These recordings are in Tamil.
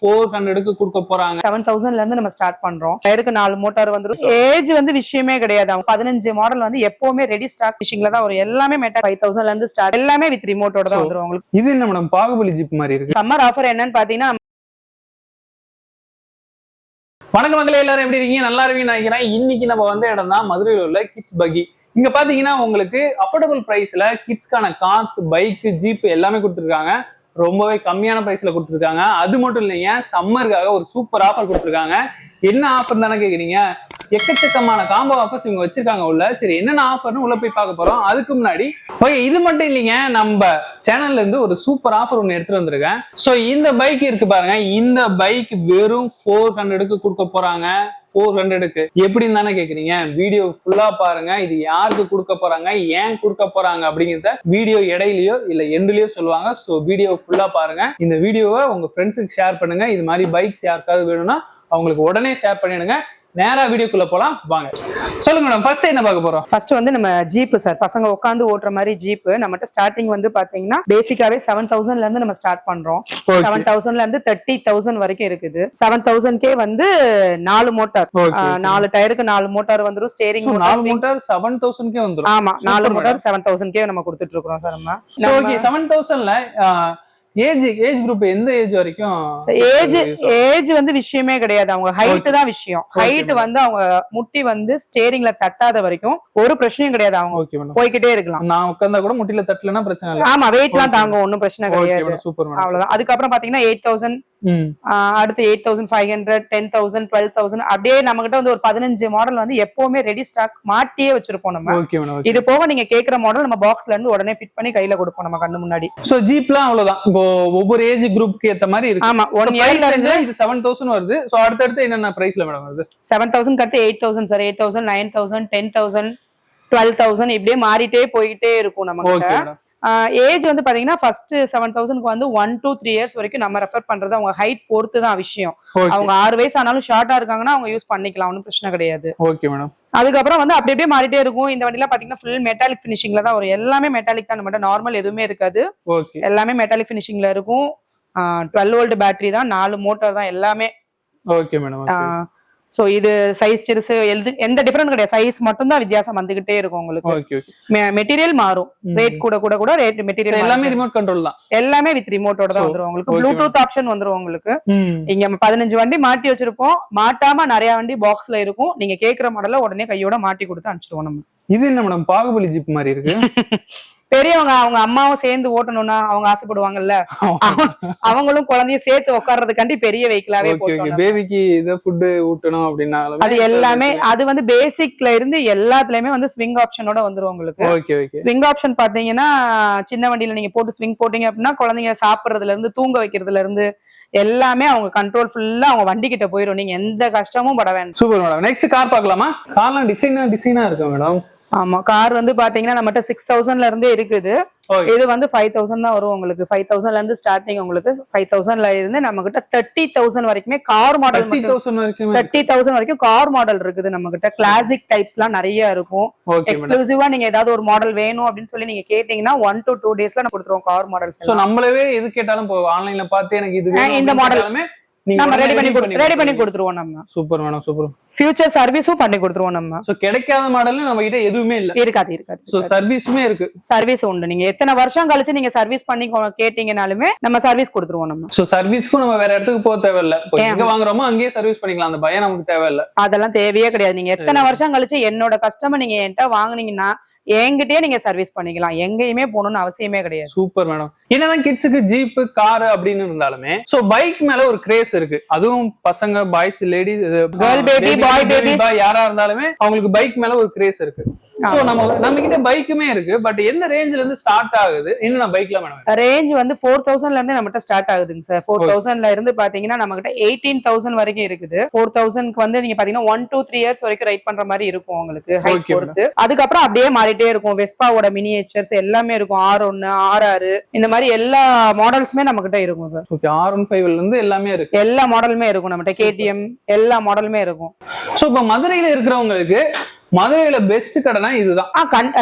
400க்கு கொடுக்க போறாங்க. 7000ல இருந்து நம்ம ஸ்டார்ட் பண்றோம். டயருக்கு 4 மோட்டார் வந்துரும். ஏஜ் வந்து விஷயமே கிடையாது. 15 மாடல் வந்து எப்பவுமே ரெடி ஸ்டாக் ஃபிஷிங்ல தான் வரும். எல்லாமே மெட்டா 5000ல இருந்து ஸ்டார்ட். எல்லாமே வித் ரிமோட்டோட தான் வந்துரும் உங்களுக்கு. இது என்ன மேடம் பாகுபலி ஜிப் மாதிரி இருக்கு. சம்மர் ஆஃபர் என்னன்னு பாத்தீங்கன்னா, வணக்கம் மக்களே, எல்லாரும் எப்படி இருக்கீங்க? நல்லா இருக்கீங்கன்னு நினைக்கிறேன். இன்னைக்கு நம்ம வந்த இடம் தான் மதுரையில் உள்ள கிட்ஸ் பகி. இங்க பாத்தீங்கன்னா உங்களுக்கு அஃபோர்டபுள் பிரைஸ்ல கிட்ஸ்க்கான கார்ஸ், பைக், ஜீப் எல்லாமே கொடுத்துருக்காங்க. ரொம்பவே கம்மியான பிரைஸ்ல கொடுத்துருக்காங்க. அது மட்டும் இல்லைங்க, சம்மருக்காக ஒரு சூப்பர் ஆஃபர் கொடுத்துருக்காங்க. என்ன ஆஃபர் தானே கேக்குறீங்க? எக்கச்சக்கமான காம்போ ஆஃபர்ஸ் இவங்க வச்சிருக்காங்க உள்ள. சரி, என்னென்ன ஆஃபர்னு உள்ள போய் பார்க்க போறோம். அதுக்கு முன்னாடி ஓகே, இது மட்டும் இல்லைங்க, நம்ம சேனல்ல இருந்து ஒரு சூப்பர் ஆஃபர் ஒன்னு எடுத்துட்டு வந்திருக்கேன். சோ இந்த பைக் இருக்கு பாருங்க, இந்த பைக் வெறும் 400க்கு கொடுக்க போறாங்க. 400க்கு எப்படின்னு தானே கேக்குறீங்க? வீடியோ ஃபுல்லா பாருங்க. இது யாருக்கு கொடுக்க போறாங்க, ஏன் கொடுக்க போறாங்க அப்படிங்கிறத வீடியோ இடையிலயோ இல்ல எண்ட்லயோ சொல்லுவாங்க. சோ வீடியோ ஃபுல்லா பாருங்க. இந்த வீடியோவை உங்க ஃப்ரெண்ட்ஸுக்கு ஷேர் பண்ணுங்க. இது மாதிரி பைக்ஸ் யாருக்காவது வேணும்னா அவங்களுக்கு உடனே ஷேர் பண்ணிடுங்க. நேரா வீடியோக்குள்ள போலாம் வாங்க. சொல்லுங்க மேடம், ஃபர்ஸ்ட் என்ன பார்க்க போறோம்? ஃபர்ஸ்ட் வந்து நம்ம ஜீப் சார், பசங்க உட்காந்து ஓட்டுற மாதிரி ஜீப். நம்மகிட்ட ஸ்டார்டிங் வந்து பாத்தீங்கன்னா பேசிக்காவே 7000ல இருந்து நம்ம ஸ்டார்ட் பண்றோம். 7000ல இருந்து 30000 வரைக்கும் இருக்குது. 7000கே வந்து 4 மோட்டார், 4 டயருக்கு 4 மோட்டார் வந்துரும். ஸ்டீரிங் 4 மோட்டார் 7000கே வந்துரும். ஆமா, 4 மோட்டார் 7000கே நம்ம கொடுத்துட்டு இருக்கோம் சார். நம்ம ஓகே, 7000ல ஏஜ் குரூப் எந்த ஏஜ் வரைக்கும்? ஏஜ் வந்து விஷயமே கிடையாது. அவங்க ஹைட் தான் விஷயம். ஹைட் வந்து அவங்க முட்டி வந்து ஸ்டீரிங்ல தட்டாத வரைக்கும் ஒரு பிரச்சனையும் கிடையாது. அவங்க போய்கிட்டே இருக்கலாம். நான் உட்கார்ந்தா கூட முட்டில தட்டலனா பிரச்சனை இல்ல. ஆமா, வெயிட் எல்லாம் தாங்க, ஒண்ணும் பிரச்சனை கிடையாது. Super madam. அவ்வளவுதான். அதுக்கப்புறம் பாத்தீங்கன்னா 8000, அடுத்து 8500, 10000, 12000 அப்படியே நம்ம கிட்ட வந்து ஒரு 15 மாடல் வந்து எப்பவுமே ரெடி ஸ்டாக் மாட்டியே வச்சிருப்போம் நம்ம. இது போக நீங்க கேக்குற மாடல் நம்ம பாக்ஸ்ல இருந்து உடனே ஃபிட் பண்ணி கையில கொடுப்போம் நம்ம கண்ணு முன்னாடி. சோ ஜீப்லாம் அவ்வளவுதான். இப்போ ஒவ்வொரு ஏஜ் குரூப்புக்கு ஏத்த மாதிரி இருக்கு. ஆமா, 1 இயர்ல இருந்து இது 7000 வருது. சோ அடுத்து என்னென்ன பிரைஸ்ல மேடம் வருது? 7000 கட்டு 8000 சார், 8000, 9000, 10000, 12000 இப்படியே மாறிட்டே போயிட்டே இருக்கும் நமக்கு. ஏஜ் வந்து பாத்தீங்கன்னா ஃபர்ஸ்ட் 7000க்கு வந்து 1 to 3 இயர்ஸ் வரைக்கும் நம்ம ரெஃபர் பண்றது அவங்க ஹைட் பொறுத்து தான் விஷயம். அவங்க 6 வயசு ஆனாலும் ஷார்ட்டா இருக்காங்கன்னா அவங்க யூஸ் பண்ணிக்கலாம், ஒன்னும் பிரச்சனை கிடையாது. Okay madam. அதுக்கப்புறம் வந்து அப்படியே மாறிட்டே இருக்கும். இந்த வண்டியில பாத்தீங்கன்னா ஃபுல் மெட்டாலிக் ஃபினிஷிங்ல தான் வரும். எல்லாமே மெட்டாலிக் தான், நம்ம நார்மல் எதுவுமே இருக்காது. எல்லாமே மெட்டாலிக் ஃபினிஷிங்ல இருக்கும். 12 வோல்ட் பேட்டரி தான், 4 மோட்டார் தான் எல்லாமே. Okay madam. சோ இது சைஸ் சிறுசு எந்த டிஃபரன்ஸ் கிடையாது. சைஸ் மட்டும் தான் வித்தியாசம் வந்துகிட்டே இருக்கும் உங்களுக்கு. மெட்டீரியல் மாறும், ரேட் கூட ரேட் மெட்டீரியல் எல்லாமே ரிமோட் கண்ட்ரோல் தான். எல்லாமே வித் ரிமோட்டோட தான் வந்துரும் உங்களுக்கு. ப்ளூடூத் ஆப்ஷன் வந்துரும் உங்களுக்கு. இங்க 15 வண்டி மாட்டி வச்சிருப்போம். மாட்டாம நிறைய வண்டி பாக்ஸ்ல இருக்கும். நீங்க கேக்குற மாடல உடனே கையோட மாட்டி கொடுத்து அனுப்பிச்சிடுவோம் நம்ம. இது என்ன மேடம் பாகுபலி ஜிப் மாதிரி இருக்கு? பெரியவங்க அவங்க அம்மாவும் சேர்ந்து ஓட்டணும்னா அவங்க ஆசைப்படுவாங்கல்ல, அவங்களும் குழந்தையும் சேர்த்து உட்கார்றதுக்காண்டி பெரிய வெஹிக்கிளாவே போட்டோம். பேபிக்கு இத ஃபுட் ஊட்டணும் அப்படினா அது எல்லாமே அது வந்து பேசிக்ல இருந்து எல்லாத்துலயுமே வந்து ஸ்விங் ஆப்ஷனோட வந்துரும் உங்களுக்கு. ஸ்விங் ஆப்ஷன் பாத்தீங்கன்னா சின்ன வண்டியில நீங்க போட்டு ஸ்விங் போட்டீங்க அப்படின்னா குழந்தைங்க சாப்பிடுறதுல இருந்து தூங்க வைக்கிறதுல இருந்து எல்லாமே அவங்க கண்ட்ரோல் ஃபுல்லா அவங்க வண்டி கிட்ட போயிடும். நீங்க எந்த கஷ்டமும் பட வேண்டாம். Super madam. நெக்ஸ்ட் கார் பார்க்கலாமா? கார்லாம் டிசைனா இருக்கு மேடம். ஆமா, கார் வந்து பாத்தீங்கன்னா நம்மகிட்ட 6000ல இருந்தே இருக்குது. இது வந்து 5000 தான் வரும் உங்களுக்கு. 5000ல இருந்து ஸ்டார்டிங் உங்களுக்கு. 5000ல இருந்து நம்ம கிட்ட 30000 வரைக்குமே கார் மாடல். 30000 வரைக்கும் கார் மாடல் இருக்குது நம்ம கிட்ட. கிளாசிக் டைப்ஸ் எல்லாம் நிறைய இருக்கும். எக்ஸ்க்ளூசிவா நீங்க ஏதாவது ஒரு மாடல் வேணும் அப்படின்னு சொல்லி நீங்க கேட்டீங்கன்னா 1 to 2 டேஸ்ல நம்ம கொடுத்துருவோம் கார் மாடல்ஸ். சோ நம்மளவே எது கேட்டாலும் ஆன்லைன்ல பார்த்து எனக்கு இது வேணும் இந்த மாடல் நம்ம ரெடி பண்ணி கொடுத்துருவோம் நம்ம. Super madam, super. ஃபியூச்சர் சர்வீஸும் பண்ணி கொடுத்துருவோம் நம்ம. சோ கிடைக்காத மாடல் நம்ம கிட்ட எதுவுமே இல்ல. இருக்காது. சோ சர்வீஸுமே இருக்கு. சர்வீஸ் உண்டு. நீங்க எத்தனை வருஷம் கழிச்சு நீங்க சர்வீஸ் பண்ணி கேட்டீங்கனாலுமே நம்ம சர்வீஸ் கொடுத்துருவோம் நம்ம. சோ சர்வீஸ்க்கு நம்ம வேற இடத்துக்கு போக தேவையில்ல. எங்க வாங்குறோமோ அங்கேயே சர்வீஸ் பண்ணிக்கலாம். அந்த பயம் நமக்கு தேவையில்ல. அதெல்லாம் தேவையே கிடையாது. நீங்க எத்தனை வருஷம் கழிச்சு என்னோட கஸ்டமர் நீங்க என்கிட்ட வாங்குனீங்கன்னா என்கிட்டயே நீங்க சர்வீஸ் பண்ணிக்கலாம். எங்கேயுமே போகணும்னு அவசியமே கிடையாது. Super madam. என்னதான் கிட்ஸுக்கு ஜீப், கார் அப்படின்னு இருந்தாலுமே சோ பைக் மேல ஒரு கிரேஸ் இருக்கு. அதுவும் பசங்க, boys, ladies, girl baby, boy baby யாரா இருந்தாலுமே அவங்களுக்கு பைக் மேல ஒரு கிரேஸ் இருக்கு. சோ நம்ம கிட்ட பைக்குமே இருக்கு. பட் எந்த ரேஞ்ச்ல இருந்து ஸ்டார்ட் ஆகுது? என்ன பைக்ல மேடம்? ரேஞ்ச் வந்து 4000ல இருந்து நம்மகிட்ட ஸ்டார்ட் ஆகுதுங்க சார். 4000ல இருந்து பாத்தீங்கன்னா நம்ம கிட்ட 18000 வரைக்கும் இருக்குது. 4000க்கு வந்து நீங்க பாத்தீங்கன்னா 1 to 3 இயர்ஸ் வரைக்கும் ரைட் பண்ற மாதிரி இருக்கும் உங்களுக்கு ஹைட் பொறுத்து. அதுக்கப்புறம் அப்படியே மாறிட்டே இருக்கும். வெஸ்பாவோட மினியேச்சர்ஸ் எல்லாமே இருக்கும். R1, R6 இந்த மாதிரி எல்லா மாடல்ஸுமே நம்ம கிட்ட இருக்கும் சார். ஓகே, R15ல இருந்து எல்லாமே இருக்கு. எல்லா மாடலுமே இருக்கும் நம்மகிட்ட. KTM எல்லா மாடலுமே இருக்கும். சோ இப்ப மதுரையில இருக்கிறவங்களுக்கு மதுரையில பெஸ்ட் கடைனா இதுதான்.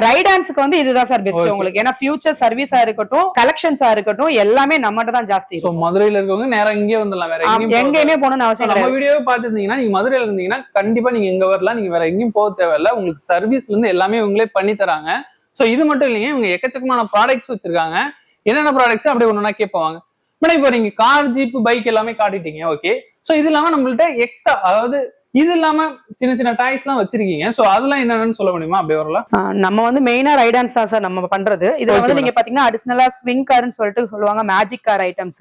ரைடான்ஸ்க்கு வந்து இதுதான் சார் பெஸ்ட் உங்களுக்கு. ஏன்னா ஃபியூச்சர் சர்வீஸா இருக்கட்டும், கலெக்ஷன்ஸா இருக்கட்டும், எல்லாமே நம்மகிட்ட தான் ஜாஸ்தி. சோ மதுரையில இருக்கவங்க நேரா இங்கே வந்துடலாம், வேற எங்கேயுமே போகணும்னு அவசியம் கிடையாது. நம்ம வீடியோவை பார்த்துருந்தீங்கன்னா நீங்க மதுரையில இருந்தீங்கன்னா கண்டிப்பா நீங்க எங்க வரலாம், நீங்க வேற எங்கேயும் போக தேவையில்ல. உங்களுக்கு சர்வீஸ்ல இருந்து எல்லாமே இவங்களே பண்ணி தராங்க. சோ இது மட்டும் இல்லைங்க, இவங்க எக்கச்சக்கமான ப்ராடக்ட்ஸ் வச்சிருக்காங்க. என்னென்ன ப்ராடக்ட்ஸ் அப்படியே ஒண்ணுனா கேட்பாங்க. மேடம் இப்போ நீங்க கார், ஜீப், பைக் எல்லாமே காட்டிட்டீங்க, ஓகே. சோ இது இல்லாம நம்மள்ட்ட எக்ஸ்ட்ரா, அதாவது இது இல்லாம சின்ன சின்ன டாய்ஸ் எல்லாம் வச்சிருக்கீங்க. சோ அதெல்லாம் என்னன்னு சொல்ல முடியுமா? அப்படியே வரலாம். நம்ம வந்து மெயினா ரைடான்ஸ் தான் சார் நம்ம பண்றது. இதுல வந்து நீங்க பாத்தீங்கன்னா அடிஷனலா ஸ்விங் கார்னு சொல்லிட்டு சொல்லுவாங்க, magic car items,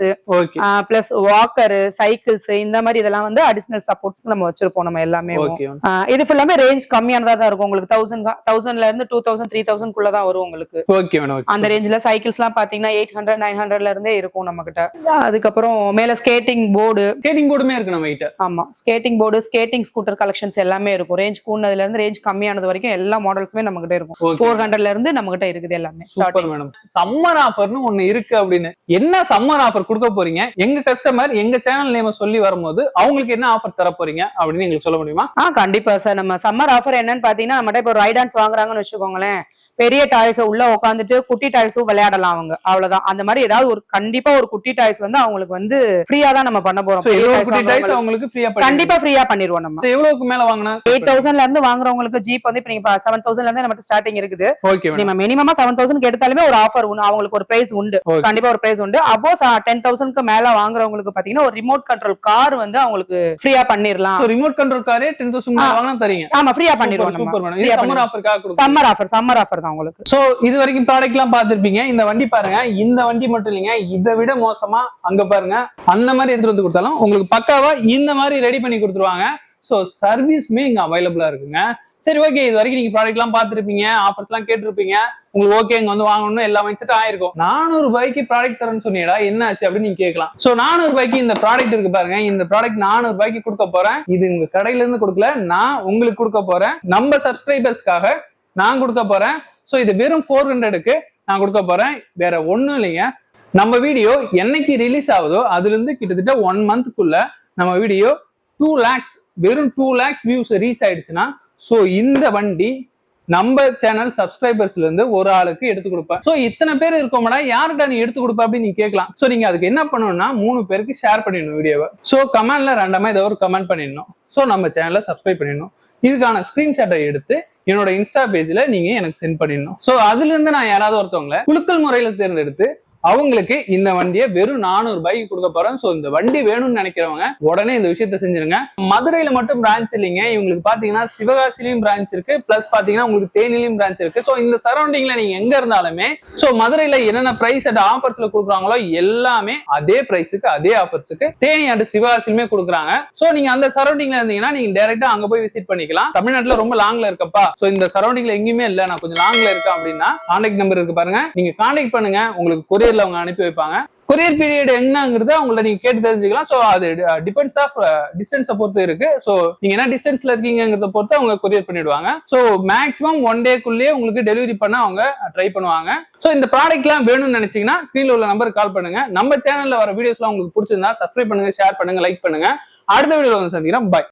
plus Walker, cycles, இந்த மாதிரி இதெல்லாம் வந்து அடிஷனல் சப்போர்ட்ஸ் நம்ம வச்சிருப்போம் நம்ம எல்லாமே. இது ஃபுல்லாமே ரேஞ்ச் கம்மியானதா தான் இருக்கும் உங்களுக்கு. 1000ல இருந்து 2000 3000 குள்ள தான் வரும் உங்களுக்கு. அந்த ரேஞ்ச்ல சைக்கிள்ஸ் எல்லாம் பாத்தீங்கன்னா 800 900ல இருந்தே இருக்கும் நம்ம கிட்ட. அதுக்கப்புறம் மேல ஸ்கேட்டிங் போர்டுமே இருக்கு நம்ம கிட்ட. ஆமா, skating board, skating scooter collections எல்லாமே இருக்கும். ரேஞ்ச் கூடுனதுல இருந்து ரேஞ்ச் கம்மியானது வரைக்கும் எல்லா மாடல்ஸுமே நம்ம கிட்ட இருக்கும். 400ல இருந்து நம்ம கிட்ட இருக்குது எல்லாமே. Super madam. சம்மர் ஆஃபர்னு ஒன்னு இருக்கு அப்படின்னு, என்ன சம்மர் ஆஃபர் கொடுக்க போறீங்க? எங்க கஸ்டமர் எங்க சேனல் நேம சொல்லி வரும்போது அவங்களுக்கு என்ன ஆஃபர் தர போறீங்க அப்படின்னு எங்களுக்கு சொல்ல முடியுமா? கண்டிப்பா சார். நம்ம சம்மர் ஆஃபர் என்னன்னு பாத்தீங்கன்னா, நம்மகிட்ட இப்போ ரைடான்ஸ் வாங்குறாங்கன்னு வச்சுக்கோங்களேன், பெரிய டாய்ஸ் உள்ள உட்காந்துட்டு குட்டி டாய்ஸும் விளையாடலாம் அவங்க, அவ்வளவுதான். அந்த மாதிரி ஏதாவது ஒரு கண்டிப்பா ஒரு குட்டி டாய்ஸ் வந்து அவங்களுக்கு வந்து ஃப்ரீயா தான் நம்ம பண்ண போறோம். கண்டிப்பா ஃப்ரீயா பண்ணிடுவோம் நம்ம. எவ்வளவுக்கு மேல வாங்கினா 8000ல இருந்து வாங்குறவங்களுக்கு ஜீப் வந்து இப்ப நீங்க 7000ல இருந்து நம்ம ஸ்டார்டிங் இருக்குது. நம்ம மினிமமா 7000 எடுத்தாலுமே ஒரு ஆஃபர் உண்டு, அவங்களுக்கு ஒரு பிரைஸ் உண்டு, கண்டிப்பா ஒரு பிரைஸ் உண்டு. அப்போ 10,000க்கு மேல வாங்குறவங்களுக்கு பாத்தீங்கன்னா ஒரு ரிமோட் கண்ட்ரோல் கார் வந்து அவங்களுக்கு ஃப்ரீயா பண்ணிரலாம். ரிமோட் கண்ட்ரோல் காரே 10,000 மேல வாங்கினா தரீங்க? ஆமா, ஃப்ரீயா பண்ணிடுவோம் நம்ம. சம்மர் ஆஃபர் தான் உங்களுக்கு. சோ இது வரைக்கும் ப்ராடக்ட் எல்லாம் பார்த்திருப்பீங்க. இந்த வண்டி பாருங்க, இந்த வண்டி மட்டும் இல்லைங்க, இதை விட மோசமா அங்க பாருங்க, அந்த மாதிரி எடுத்துட்டு வந்து கொடுத்தாலும் உங்களுக்கு பக்காவா இந்த மாதிரி ரெடி பண்ணி கொடுத்துருவாங்க. சோ சர்வீஸ்மே இங்க அவைலபிளா இருக்குங்க. சரி, ஓகே, இது வரைக்கும் நீங்க ப்ராடக்ட் எல்லாம் பார்த்திருப்பீங்க, ஆஃபர்ஸ் எல்லாம் கேட்டிருப்பீங்க, உங்களுக்கு ஓகே இங்க வந்து வாங்கணும்னு எல்லாம் மைண்ட் ஆயிருக்கும். 400 ரூபாய்க்கு ப்ராடக்ட் தரேன்னு சொன்னீடா, என்ன ஆச்சு அப்படின்னு நீங்க கேட்கலாம். சோ 400 ரூபாய்க்கு இந்த ப்ராடக்ட் இருக்கு பாருங்க, இந்த ப்ராடக்ட் 400 ரூபாய்க்கு கொடுக்க போறேன். இது உங்க கடையில இருந்து கொடுக்கல, நான் உங்களுக்கு கொடுக்க போறேன். நம்ம சப்ஸ்கிரைபர்ஸ்க்காக நான் கொடுக்க போறேன். சோ இது வெறும் 400க்கு நான் கொடுக்க போறேன். வேற ஒண்ணும் இல்லைங்க, நம்ம வீடியோ என்னைக்கு ரிலீஸ் ஆகுதோ அதுல இருந்து கிட்டத்தட்ட 1 மந்த்க்குள்ள நம்ம வீடியோ 2 lakhs, வெறும் 2 lakhs வியூஸ் ரீச் ஆயிடுச்சுன்னா, சோ இந்த வண்டி நம்ம சேனல் சப்ஸ்கிரைபர்ஸ்ல இருந்து ஒரு ஆளுக்கு எடுத்து கொடுப்பேன். சோ இத்தனை பேர் இருக்கோம்டா, யாருக்கா நீ எடுத்து கொடுப்ப அப்படின்னு நீங்க கேட்கலாம். சோ நீங்க அதுக்கு என்ன பண்ணணும்னா 3 பேருக்கு ஷேர் பண்ணிடணும் வீடியோவை. சோ கமெண்ட்ல ரேண்டமா ஏதோ ஒரு கமெண்ட் பண்ணிடணும். சோ நம்ம சேனலை சப்ஸ்கிரைப் பண்ணிடணும். இதுக்கான ஸ்கிரீன்ஷாட்டை எடுத்து என்னோட இன்ஸ்டா பேஜ்ல நீங்க எனக்கு சென்ட் பண்ணிடணும். சோ அதுல இருந்து நான் யாராவது ஒருத்தவங்களை குலுக்கல் முறையில தேர்ந்தெடுத்து அவங்களுக்கு இந்த வண்டியை வெறும் 400 ரூபாய்க்கு கொடுக்க போறேன். சோ இந்த வண்டி வேணும்னு நினைக்கிறவங்க உடனே இந்த விஷயத்த செஞ்சிருங்க. மதுரையில மட்டும் பிரான்ச் இல்லைங்க, இவங்களுக்கு பாத்தீங்கன்னா சிவகாசிலையும் பிரான்ச் இருக்கு, பிளஸ் பாத்தீங்கன்னா உங்களுக்கு தேனிலையும் பிரான்ச் இருக்கு. சோ இந்த சரௌண்டிங்ல நீங்க எங்க இருந்தாலுமே, சோ மதுரையில என்னென்ன பிரைஸ் அண்ட் ஆஃபர்ஸ்ல கொடுக்குறாங்களோ எல்லாமே அதே பிரைஸுக்கு அதே ஆஃபர்ஸுக்கு தேனி அண்ட் சிவகாசிலுமே கொடுக்குறாங்க. சோ நீங்க அந்த சரௌண்டிங்ல இருந்தீங்கன்னா நீங்க டைரக்டா அங்க போய் விசிட் பண்ணிக்கலாம். தமிழ்நாட்டுல ரொம்ப லாங்ல இருக்கப்பா, சோ இந்த சரௌண்டிங்ல எங்கேயுமே இல்ல, நான் கொஞ்சம் லாங்ல இருக்கேன் அப்படின்னா கான்டாக்ட் நம்பர் இருக்கு பாருங்க, நீங்க கான்டாக்ட் பண்ணுங்க. உங்களுக்கு கொரியர் அவங்க அனுப்பி வைப்பாங்க. கொரியர் பீரியட் என்னங்கிறத உங்களை நீங்க கேட்டு தெரிஞ்சுக்கலாம். சோ அது டிபெண்ட்ஸ் ஆஃப் டிஸ்டன்ஸை பொறுத்து இருக்கு. சோ நீங்க என்ன டிஸ்டன்ஸ்ல இருக்கீங்கிறத பொறுத்து அவங்க கொரியர் பண்ணிடுவாங்க. சோ மேக்ஸிமம் 1 டேக்குள்ளேயே உங்களுக்கு டெலிவரி பண்ண அவங்க ட்ரை பண்ணுவாங்க. சோ இந்த ப்ராடக்ட் எல்லாம் வேணும்னு நினைச்சீங்கன்னா ஸ்கிரீன்ல உள்ள நம்பருக்கு கால் பண்ணுங்க. நம்ம சேனல்ல வர வீடியோஸ்லாம் உங்களுக்கு பிடிச்சிருந்தா சப்ஸ்கிரைப் பண்ணுங்க, ஷேர் பண்ணுங்க, லைக் பண்ணுங்க. அடுத்த வீடியோல வந்து சந்திக்கிறோம். பை.